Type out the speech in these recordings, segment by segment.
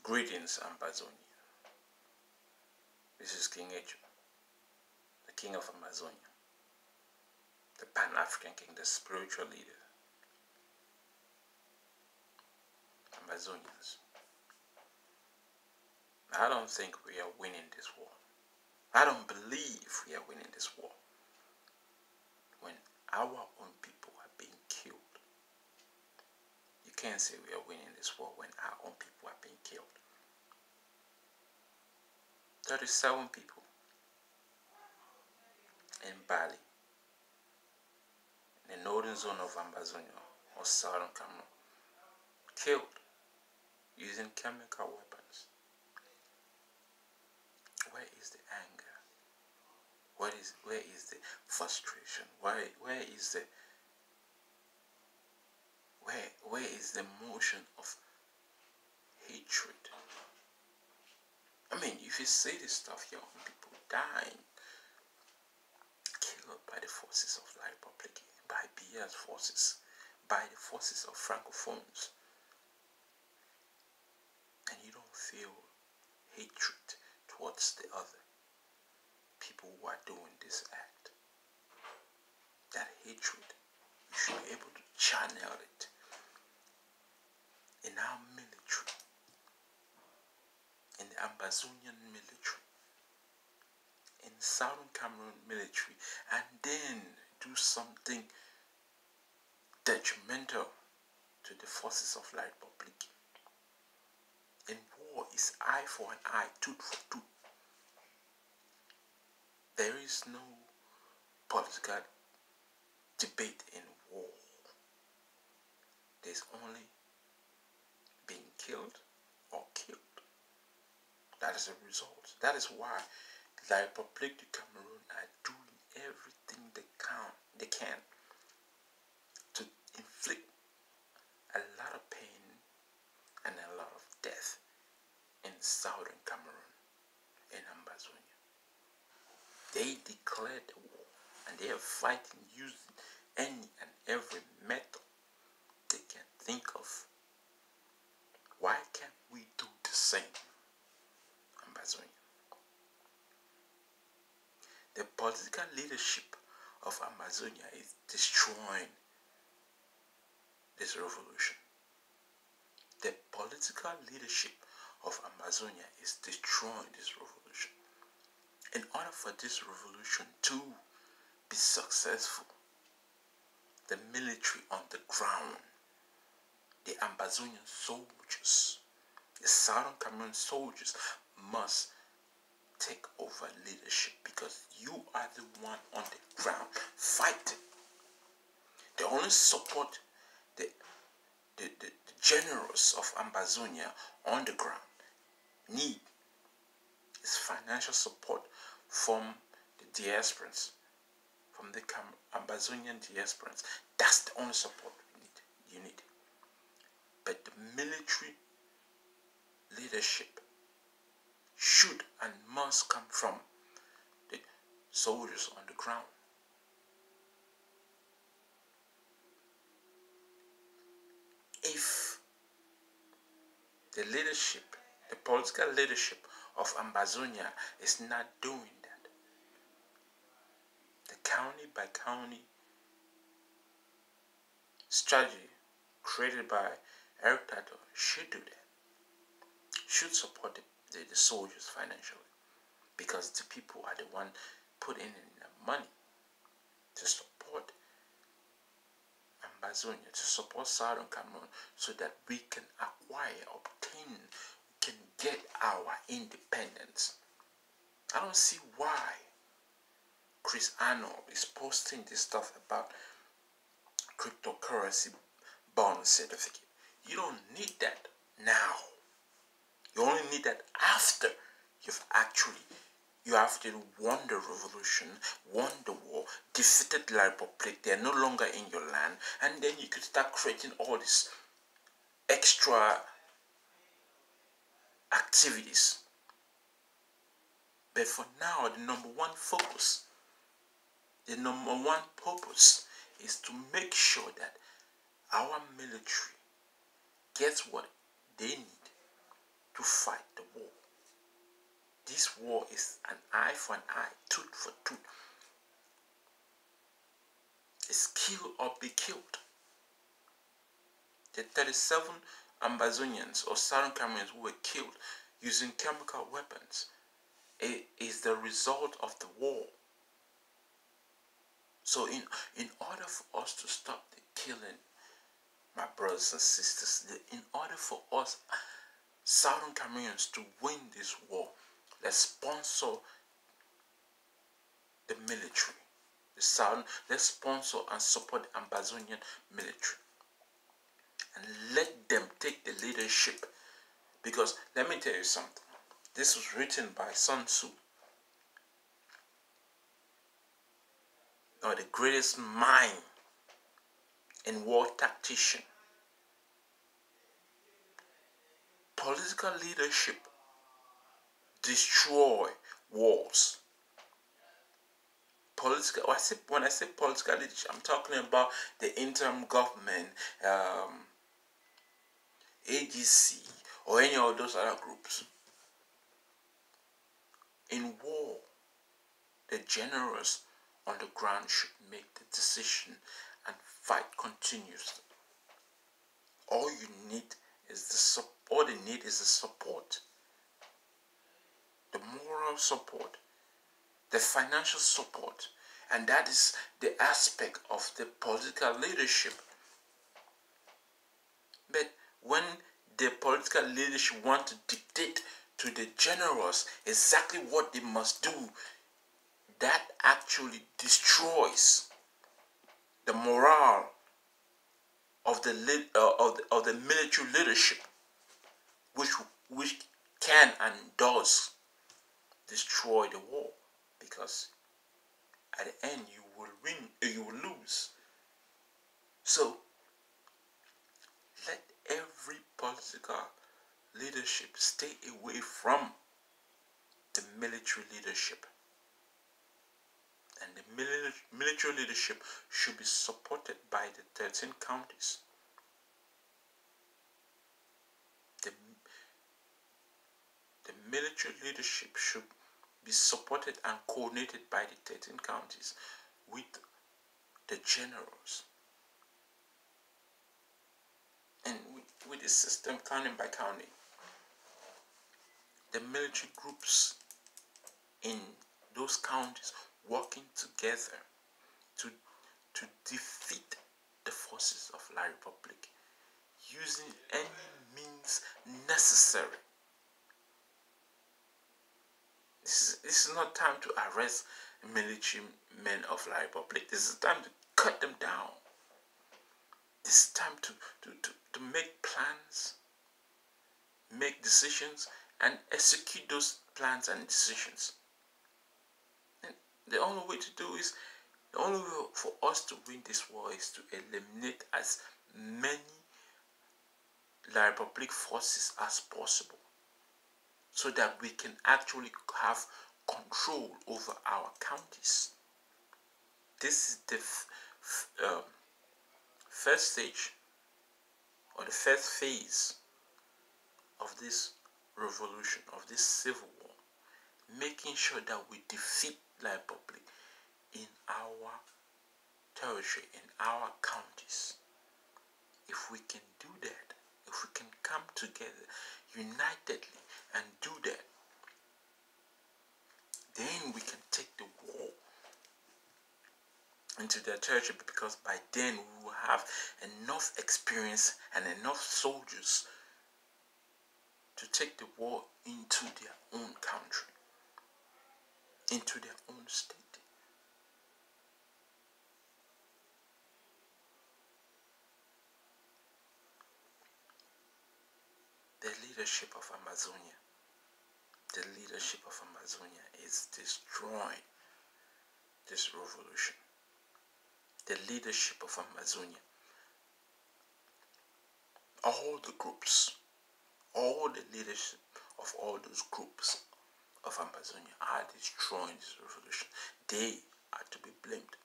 Greetings, Ambazonia. This is King Echo, the king of Ambazonia, the Pan-African king, the spiritual leader. Ambazonians, I don't think we are winning this war. I don't believe we are winning this war when our own people are being killed. You can't say we are winning this war when our own people are being killed. 37 people in Bali, in the northern zone of Ambazonia or southern Cameroon, killed using chemical weapons. Where is the anger? Where is the frustration? Where is the motion of hatred? I mean, if you say this stuff, your own people dying, killed by the forces of the Republic, by Bia's forces, by the forces of Francophones, and you don't feel hatred towards the other people who are doing this act. That hatred, you should be able to channel it in our military, in the Ambazonian military, in Southern Cameroon military, and then do something detrimental to the forces of the Republic. In war is eye for an eye, tooth for tooth. There is no political debate in war. There's only being killed or killed. That is the result. That is why the Republic of Cameroon are doing everything they can to inflict a lot of pain and a lot of death in southern Cameroon, in Ambazonia. They declared the war and they are fighting using any and every method they can think of. Why can't we do the same, Ambazonia? The political leadership of Ambazonia is destroying this revolution. The political leadership of Ambazonia is destroying this revolution. In order for this revolution to be successful, the military on the ground, the Ambazonian soldiers, the Southern Cameroon soldiers must take over leadership, because you are the one on the ground fighting. They only support the generals of Ambazonia on the ground need is financial support from the diasporans, from the Ambazonian diasporans. That's the only support you need. But the military leadership should and must come from the soldiers on the ground. If the leadership, the political leadership of Ambazonia is not doing that, the county by county strategy created by Eric Tato should do that, should support the soldiers financially, because the people are the one putting in the money to support Ambazonia, to support Southern Cameroon, so that we can obtain, we can get our independence. I don't see why Chris Arnold is posting this stuff about cryptocurrency bond certificate. You don't need that now. You only need that after you have won the revolution, won the war, defeated the Republic. They are no longer in your land, and then you could start creating all these extra activities. But for now, the number one focus, the number one purpose is to make sure that our military gets what they need to to fight the war. This war is an eye for an eye, tooth for tooth. It's kill or be killed. The 37 Ambazonians or Southern Cameroonians who were killed using chemical weapons is the result of the war. So in order for us to stop the killing, my brothers and sisters, in order for us Southern Cameroonians to win this war, let's sponsor the military. Let's sponsor and support the Ambazonian military. And let them take the leadership. Because let me tell you something. This was written by Sun Tzu, or the greatest mind in war tactician. Political leadership destroy wars. When I say political leadership, I'm talking about the interim government, AGC, or any of those other groups. In war, the generals on the ground should make the decision and fight continues. All you need is the support, the moral support, the financial support, and that is the aspect of the political leadership. But when the political leadership want to dictate to the generals exactly what they must do, that actually destroys the morale of the military leadership, which can and does destroy the war, because at the end you will win or you will lose. So let every political leadership stay away from the military leadership. And the military leadership should be supported by the 13 counties. The military leadership should be supported and coordinated by the 13 counties with the generals. And with the system county by county, the military groups in those counties working together to defeat the forces of La Republic using any means necessary. This is not time to arrest military men of La Republic. This is time to cut them down. This is time to make plans, make decisions, and execute those plans and decisions. And the only way for us to win this war is to eliminate as many La Republic forces as possible, so that we can actually have control over our counties. This is the first stage, or the first phase of this revolution, of this civil war, making sure that we defeat La Republic in our territory, in our counties. If we can do that, if we can come together unitedly and do that, then we can take the war into their territory, because by then we will have enough experience and enough soldiers to take the war into their own country, into their own state. The leadership of Ambazonia is destroying this revolution. The leadership of Ambazonia, all the groups, all the leadership of all those groups of Ambazonia are destroying this revolution. They are to be blamed.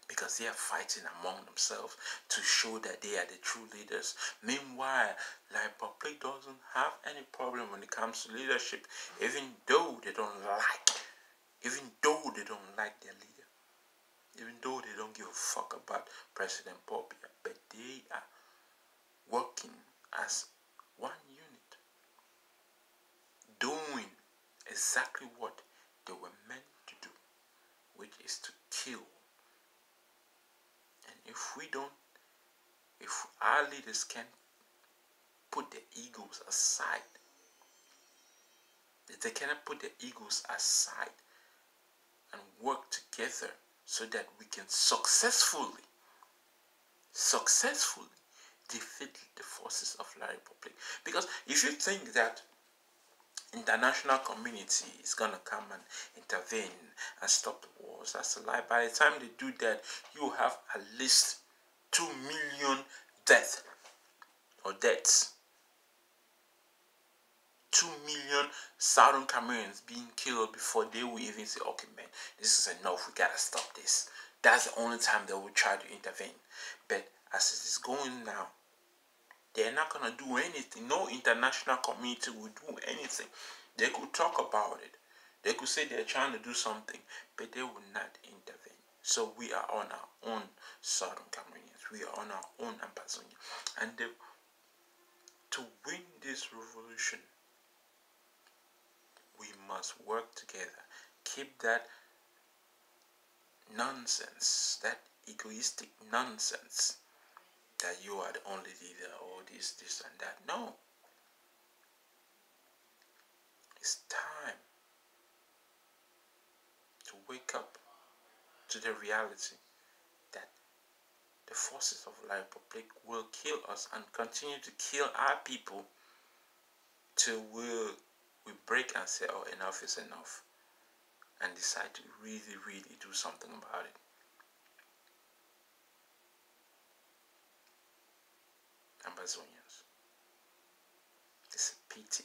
because they are fighting among themselves to show that they are the true leaders. Meanwhile, La Republic doesn't have any problem when it comes to leadership, even though they don't like their leader, even though they don't give a fuck about President Paul Biya, but they are working as one unit, doing exactly what they were meant to do, which is to kill. And if our leaders can put their egos aside, if they cannot put their egos aside and work together so that we can successfully defeat the forces of La Republic. Because if you think that international community is gonna come and intervene and stop the wars, that's a lie. By the time they do that, you have at least 2 million deaths. 2 million Southern Cameroons being killed before they will even say, okay man, this is enough, we gotta stop this. That's the only time they will try to intervene. But as it is going now, they're not gonna do anything. No international community will do anything. They could talk about it. They could say they're trying to do something, but they will not intervene. So we are on our own Southern Cameroonians. We are on our own Ambazonia. And to win this revolution, we must work together. Keep that nonsense, that egoistic nonsense that you are the only leader or this and that. No. It's time to wake up to the reality that the forces of La Republic will kill us and continue to kill our people till we break and say, oh, enough is enough, and decide to really, really do something about it. Ambazonians, it's a pity.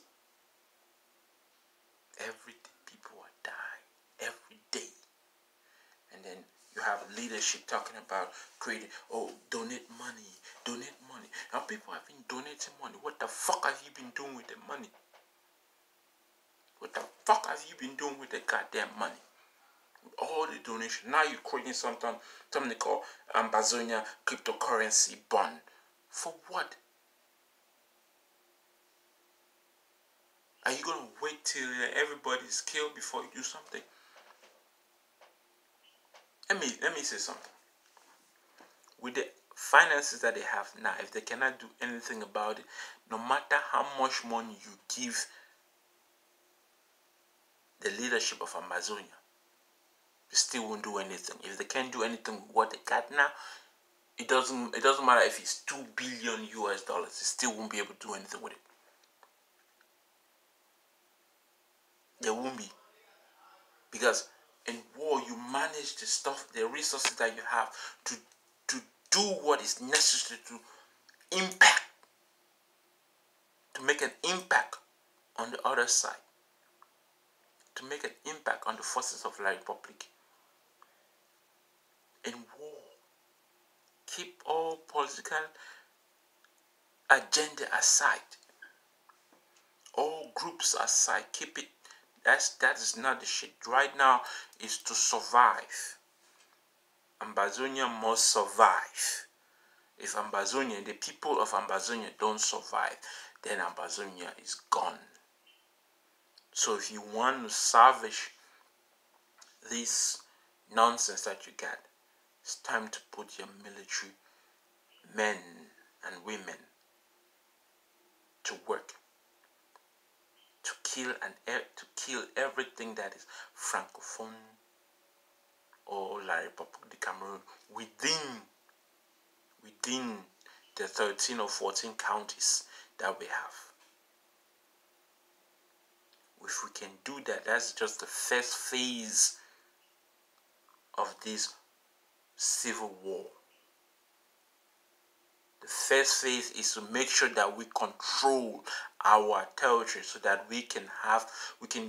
Every day people are dying, every day. And then you have leadership talking about creating, donate money. Now people have been donating money. What the fuck have you been doing with the money? What the fuck have you been doing with the goddamn money? With all the donations. Now you're creating something they call Ambazonia cryptocurrency bond. For what? Are you going to wait till everybody's killed before you do something? Let me say something. With the finances that they have now, if they cannot do anything about it, no matter how much money you give the leadership of Ambazonia, they still won't do anything. If they can't do anything with what they got now, it doesn't matter if it's $2 billion US, they still won't be able to do anything with it. They won't be. Because in war, you manage the stuff, the resources that you have to do what is necessary to impact, to make an impact on the other side, to make an impact on the forces of La Republic. In war, keep all political agenda aside, all groups aside, keep it. That is not the shit. Right now is to survive. Ambazonia must survive. If Ambazonia, the people of Ambazonia don't survive, then Ambazonia is gone. So if you want to salvage this nonsense that you got, it's time to put your military men and women to work. To kill everything that is Francophone or La Republique de Cameroon within the 13 or 14 counties that we have. If we can do that, that's just the first phase of this civil war. The first phase is to make sure that we control our territory so that we can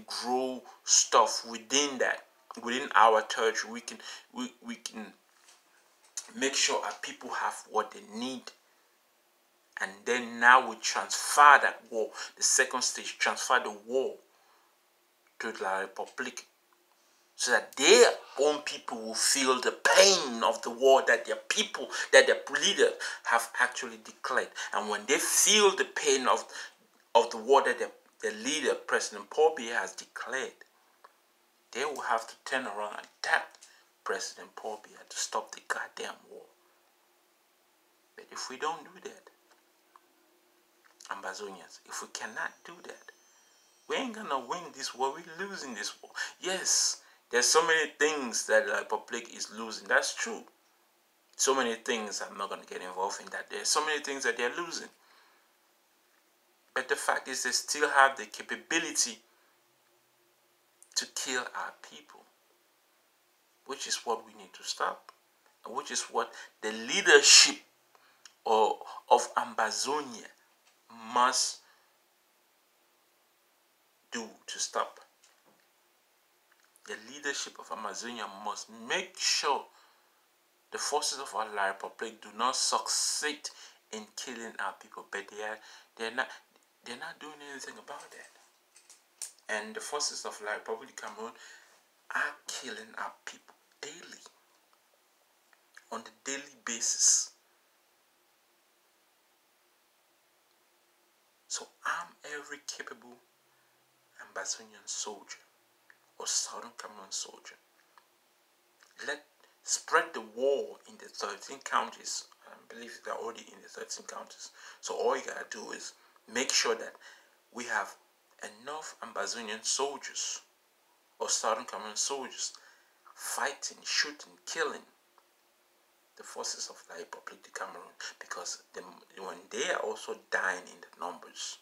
grow stuff within our territory. We can make sure our people have what they need. And then now we transfer that war, the second stage, transfer the war to La Republic, so that their own people will feel the pain of the war that their people, that their leaders have actually declared. And when they feel the pain of the war that their leader, President Paul Biya, has declared, they will have to turn around and attack President Paul Biya to stop the goddamn war. But if we don't do that, Ambazonians, if we cannot do that, we ain't gonna win this war. We're losing this war. Yes, there's so many things that the Republic is losing. That's true. So many things, I'm not gonna get involved in that. There's so many things that they're losing. But the fact is, they still have the capability to kill our people, which is what we need to stop, and which is what the leadership of Ambazonia must do to stop. The leadership of Amazonia must make sure the forces of our Republic do not succeed in killing our people, but they're not doing anything about that. And the forces of La Republic of Cameroon are killing our people daily, on the daily basis. So arm every capable Ambazonian soldier or Southern Cameroon soldier. Spread the war in the 13 counties. I believe they're already in the 13 counties. So all you gotta do is make sure that we have enough Ambazonian soldiers or Southern Cameroon soldiers fighting, shooting, killing the forces of the Republic of Cameroon, because when they are also dying in the numbers,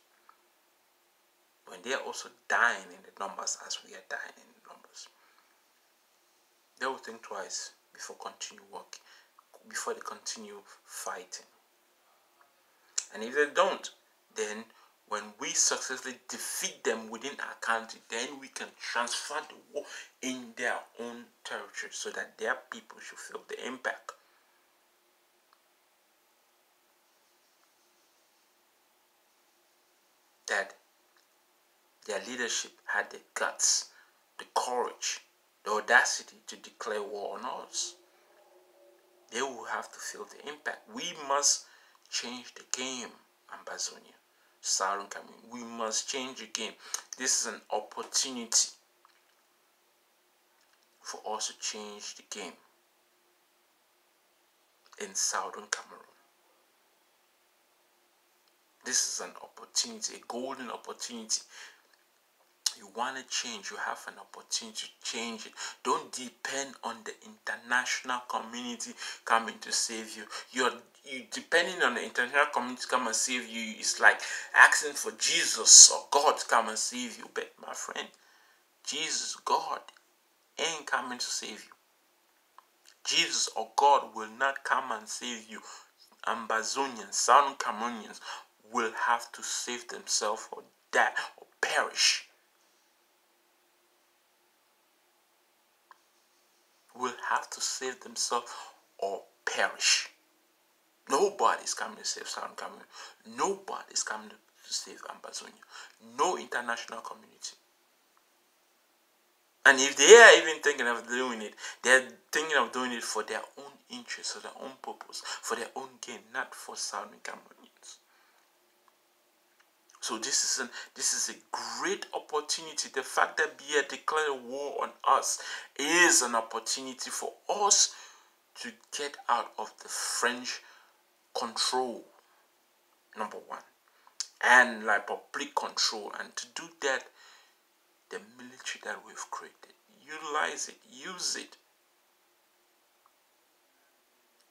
when they are also dying in the numbers as we are dying in the numbers, they will think twice before they continue fighting. And if they don't, then when we successfully defeat them within our country, then we can transfer the war in their own territory, so that their people should feel the impact. That their leadership had the guts, the courage, the audacity to declare war on us. They will have to feel the impact. We must change the game, Ambazonia, Southern Cameroon. We must change the game. This is an opportunity for us to change the game in Southern Cameroon. This is an opportunity, a golden opportunity. You want to change, you have an opportunity to change it. Don't depend on the international community coming to save you. You depending on the international community to come and save you. It's like asking for Jesus or God to come and save you. But my friend, Jesus, God, ain't coming to save you. Jesus or God will not come and save you. Ambazonians, Southern Cameroonians will have to save themselves or die or perish. Will have to save themselves or perish. Nobody's coming to save Southern Cameroon. Nobody's coming to save Ambazonia. No international community. And if they are even thinking of doing it, they're thinking of doing it for their own interest, for their own purpose, for their own gain, not for Southern Cameroonians. So this is a great opportunity. The fact that Biya declared war on us is an opportunity for us to get out of the French control, number one, and like public control. And to do that, the military that we've created, utilize it, use it.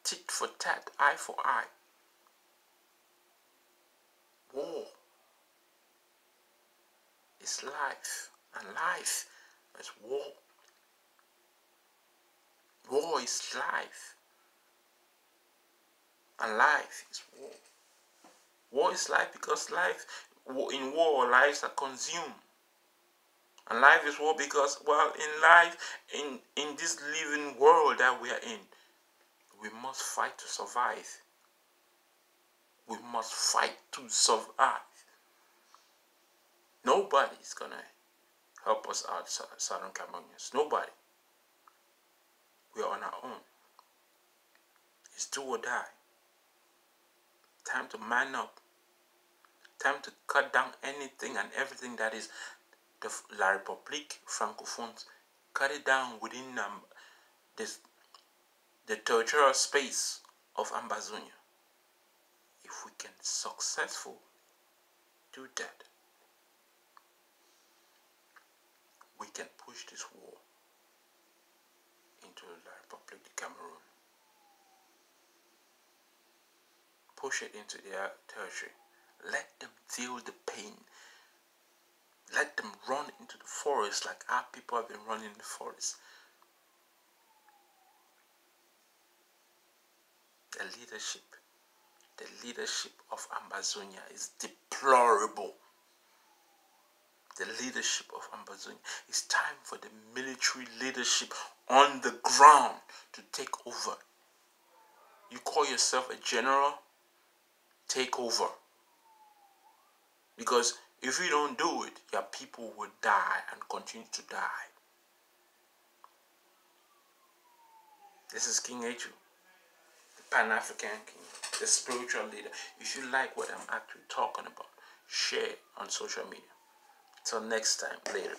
Tit for tat, eye for eye. War is life, and life is war. War is life, and life is war. War is life because in war, lives are consumed. And life is war because, well, in life, in this living world that we are in, We must fight to survive. We must fight to survive. Nobody is going to help us out, Southern Cameroonians. Nobody. We are on our own. It's do or die. Time to man up. Time to cut down anything and everything that is the La République Francophone. Cut it down within the territorial space of Ambazonia. If we can successfully do that, we can push this war into La République de Cameroon. Push it into their territory. Let them feel the pain. Let them run into the forest like our people have been running in the forest. The leadership of Ambazonia is deplorable. The leadership of Ambazonia. It's time for the military leadership on the ground to take over. You call yourself a general? Take over. Because if you don't do it, your people will die and continue to die. This is King Eju, the Pan-African King, the spiritual leader. If you like what I'm actually talking about, share on social media. Till next time, later.